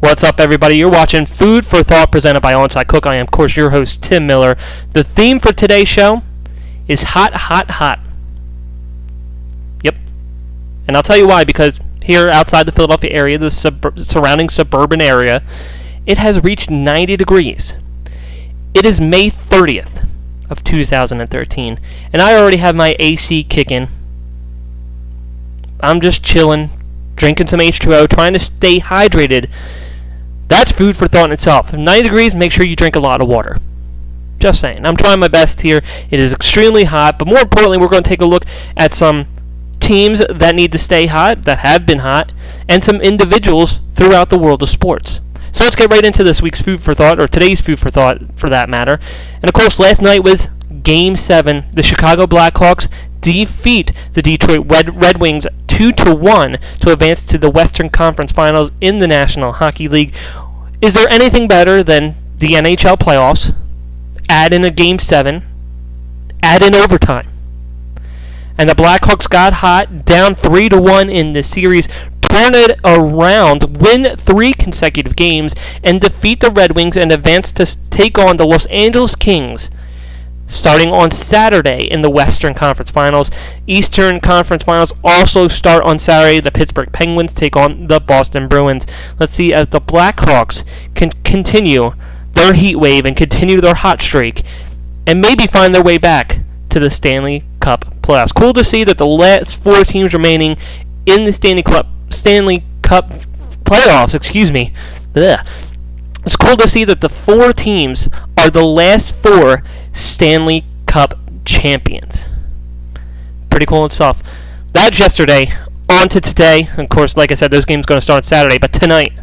What's up, everybody? You're watching Food for Thought presented by Onside Cook. I am, of course, your host, Tim Miller. The theme for today's show is hot, hot, hot. Yep. And I'll tell you why, because here outside the Philadelphia area, the surrounding suburban area, it has reached 90 degrees. It is May 30th of 2013, and I already have my AC kicking. I'm just chilling, drinking some H2O, trying to stay hydrated. That's food for thought in itself. If 90 degrees, make sure you drink a lot of water. Just saying. I'm trying my best here. It is extremely hot, but more importantly, we're going to take a look at some teams that need to stay hot, that have been hot, and some individuals throughout the world of sports. So let's get right into this week's Food for Thought, or today's Food for Thought, for that matter. And of course, last night was Game 7. The Chicago Blackhawks defeat the Detroit Red Wings 2-1 to advance to the Western Conference Finals in the National Hockey League. Is there anything better than the NHL playoffs? Add in a Game 7, add in overtime. And the Blackhawks got hot, down 3-1 in the series, turn it around, win 3 consecutive games, and defeat the Red Wings and advance to take on the Los Angeles Kings starting on Saturday in the Western Conference Finals. Eastern Conference Finals also start on Saturday. The Pittsburgh Penguins take on the Boston Bruins. Let's see as the Blackhawks can continue their heat wave and continue their hot streak and maybe find their way back to the Stanley Cup playoffs. Cool to see that the last 4 teams remaining in the Stanley Cup playoffs, Ugh. It's cool to see that the 4 teams are the last 4 Stanley Cup champions. Pretty cool stuff. That's yesterday. On to today. Of course, like I said, those games are going to start Saturday. But tonight,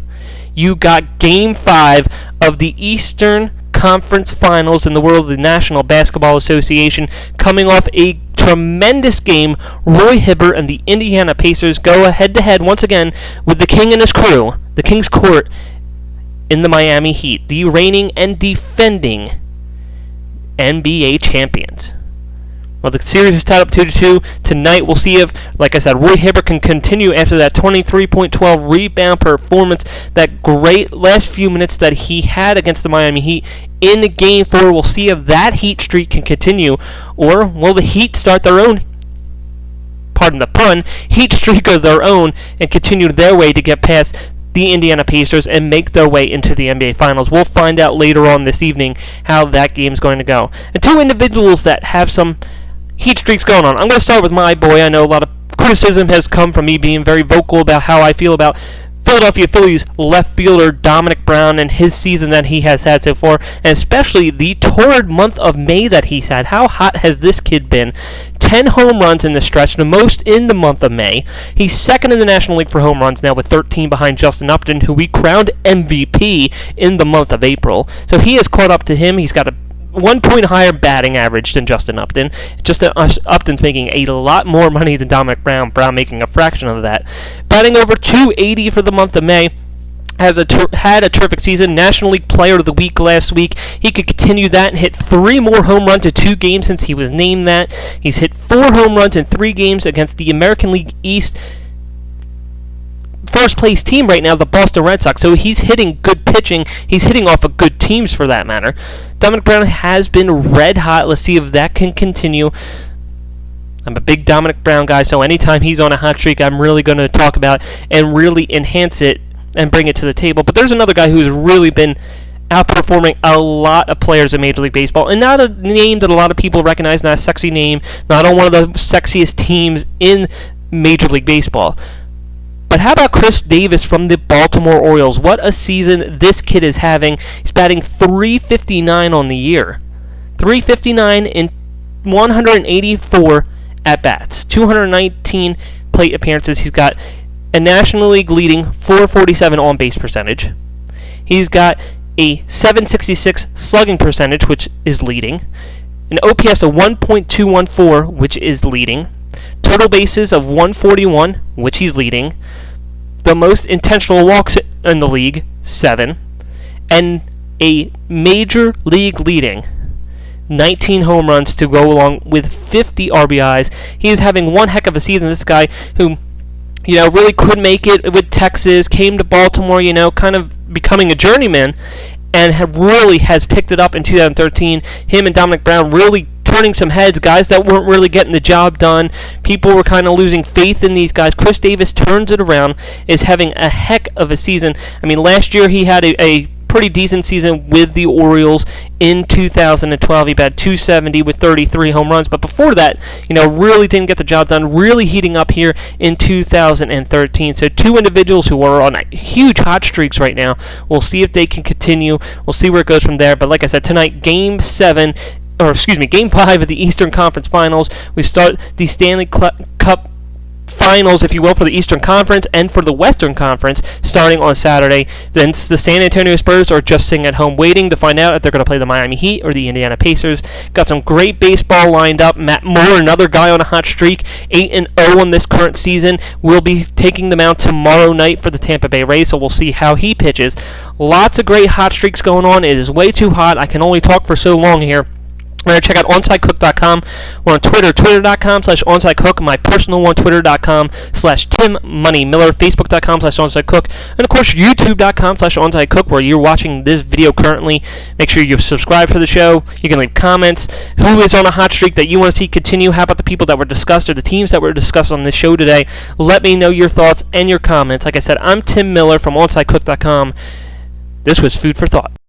you got Game 5 of the Eastern Conference Finals in the world of the National Basketball Association. Coming off a tremendous game, Roy Hibbert and the Indiana Pacers go head-to-head once again with the King and his crew, the King's Court, in the Miami Heat, the reigning and defending NBA champions. Well, the series is tied up 2-2. Tonight, we'll see if, like I said, Roy Hibbert can continue after that 23.12 rebound performance, that great last few minutes that he had against the Miami Heat in Game 4. We'll see if that Heat streak can continue, or will the Heat start their own, pardon the pun, Heat streak of their own and continue their way to get past the Indiana Pacers and make their way into the NBA Finals. We'll find out later on this evening how that game's going to go. And 2 individuals that have some heat streaks going on. I'm going to start with my boy. I know a lot of criticism has come from me being very vocal about how I feel about Philadelphia Phillies left fielder Dominic Brown and his season that he has had so far, and especially the torrid month of May that he's had. How hot has this kid been? 10 home runs in the stretch, the most in the month of May. He's second in the National League for home runs now with 13 behind Justin Upton, who we crowned MVP in the month of April. So he has caught up to him. He's got a 1 point higher batting average than Justin Upton. Justin Upton's making a lot more money than Dominic Brown. Brown making a fraction of that. Batting over .280 for the month of May. Had a terrific season. National League Player of the Week last week. He could continue that and hit 3 more home runs in 2 games since he was named that. He's hit 4 home runs in 3 games against the American League East first place team right now, the Boston Red Sox. So he's hitting good pitching. He's hitting off of good teams for that matter. Dominic Brown has been red hot. Let's see if that can continue. I'm a big Dominic Brown guy, so anytime he's on a hot streak, I'm really going to talk about and really enhance it and bring it to the table. But there's another guy who's really been outperforming a lot of players in Major League Baseball, and not a name that a lot of people recognize, not a sexy name, not on one of the sexiest teams in Major League Baseball. But how about Chris Davis from the Baltimore Orioles? What a season this kid is having. He's batting .359 on the year. .359 in 184 at-bats. 219 plate appearances. He's got a National League leading .447 on-base percentage. He's got a .766 slugging percentage, which is leading. An OPS of 1.214, which is leading. Total bases of 141, which he's leading. The most intentional walks in the league, 7. And a major league leading 19 home runs to go along with 50 RBIs. He is having one heck of a season. This guy who, really could make it with Texas, came to Baltimore, kind of becoming a journeyman, and really has picked it up in 2013. Him and Dominic Brown really turning some heads, guys that weren't really getting the job done. People were kind of losing faith in these guys. Chris Davis turns it around, is having a heck of a season. I mean, last year he had a pretty decent season with the Orioles. In 2012, he batted .270 with 33 home runs, but before that, really didn't get the job done. Really heating up here in 2013. So two individuals who are on huge hot streaks right now. We'll see if they can continue. We'll see where it goes from there. But like I said, tonight, Game 5 of the Eastern Conference Finals. We start the Stanley Cup Finals, if you will, for the Eastern Conference and for the Western Conference starting on Saturday. Then the San Antonio Spurs are just sitting at home waiting to find out if they're going to play the Miami Heat or the Indiana Pacers. Got some great baseball lined up. Matt Moore, another guy on a hot streak, 8-0 in this current season, will be taking the mound tomorrow night for the Tampa Bay Rays, so we'll see how he pitches. Lots of great hot streaks going on. It is way too hot. I can only talk for so long here. Remember, check out OnSideCook.com. We're on Twitter, twitter.com/OnSideCook. My personal one, twitter.com/TimMoneyMiller, Facebook.com/OnSideCook, and of course, YouTube.com/OnSideCook, where you're watching this video currently. Make sure you subscribe for the show. You can leave comments. Who is on a hot streak that you want to see continue? How about the people that were discussed or the teams that were discussed on this show today? Let me know your thoughts and your comments. Like I said, I'm Tim Miller from OnSideCook.com. This was Food for Thought.